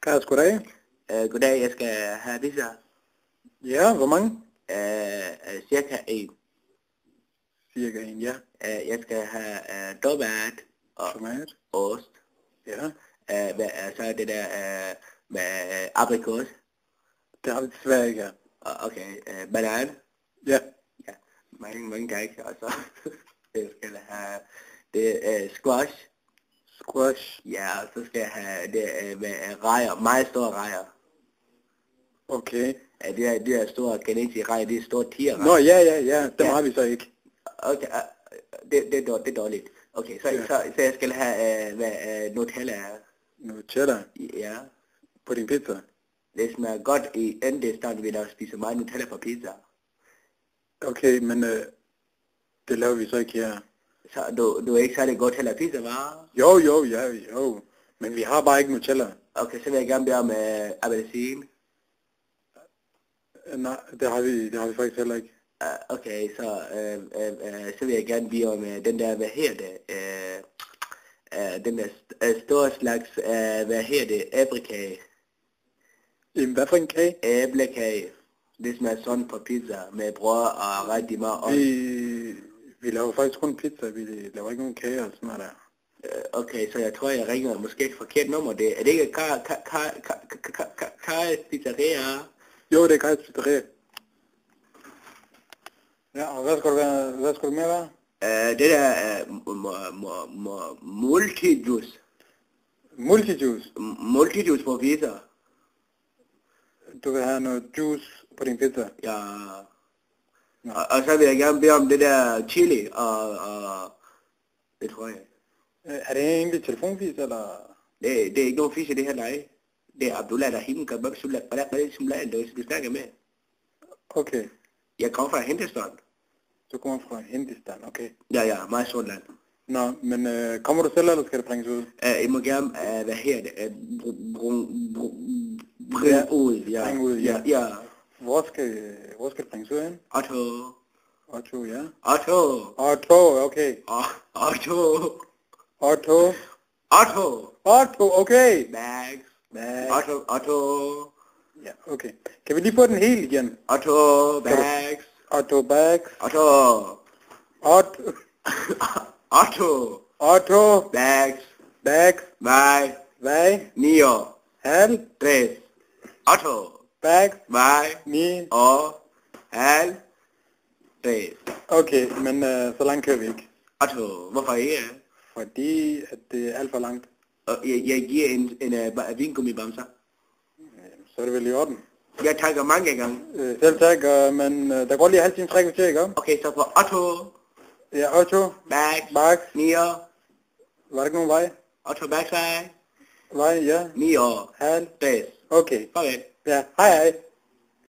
Goddag. Goddag, jeg skal have pizza. Ja, hvor mange? Cirka en. Cirka en, ja. Jeg skal have tomat og Tomat. ost. Ja, Så det der med aprikos. det har vi desværre ikke her. Okay, banan. Ja, Ja, mange tak. Og så jeg skal have det squash. squash. Ja, og så skal jeg have det med rejer. Meget store rejer. Okay. De der store kanadiske rejer, de er store tigerrejer. Nå, ja, dem Ja. har vi så ikke. Okay, det er dårligt. Okay, så jeg skal have Nutella. Nutella Ja, på din pizza. det smager godt i Endestad, vi der spiser meget Nutella på pizza. Okay, men det laver vi så ikke her. Så du er ikke særlig godt til at pizza, hva'? Jo. Men vi har bare ikke Nutella. Okay, så vil jeg gerne bede om appelsin. Nej, det har vi faktisk heller ikke. Okay, så vil jeg gerne bede om den der, hvad hedder det? Den der store slags, hvad hedder det? Æblekage. Hvad for en kage? Æblekage. Det smager sådan på pizza med brød og rigtig meget ost. Vi laver faktisk kun pizza, vi laver ikke nogen kage og sådan noget der. Okay, så jeg tror, jeg ringer måske et forkert nummer. Er det ikke Kajs Pizzeria? Jo, det er Kajs Pizzeria. Ja, og hvad skulle det mere være? Det der multijuice. Multijuice. Multijuice på pizza. Du vil have noget juice på din pizza? Ja. Nå. Og så vil jeg gerne bede om det der chili og det tror jeg. Er det egentlig telefonfis, eller? Det er ikke nogen fisk i det her, nej. Det er Abdullah Rahim Kabab Sulat Balak Sumlan, du snakker med. Okay. Jeg kommer fra Hindustan. Du kommer fra Hindustan, okay. Ja, meget sådan land. Nå, men kommer du selv, eller skal det bringes ud? I må gerne, hvad her det? Ja, ud, ja. bringe ud, ja. Ja. Hvor skal det bringes ud hen? Otto, ja. Otto, Okay. Otto, Okay. Max, Max. Otto, Ja, okay. Kan vi lige få den helt igen? Otto, Max, Otto Bags. Otto, Max, Bags. Vej. Nio, Hal. tres, Otto, Bags. vej, Ni. og hal, tres. Okay, men så langt kører vi ikke. Otto, hvorfor ikke? Fordi at det er alt for langt. Og jeg giver en vingummibamser. Så er det vel i orden. Jeg takker mange gange. Selv tak, men der går lige halv time, 3 kvarter, ikke om? Okay, så på Otto, Ja, Otto. Bags. Nio, Var der ikke nogen vej? Otto, Max, vej, Vej, ja. Nio, Hal. tres. Okay. Farvel. Ja, hej.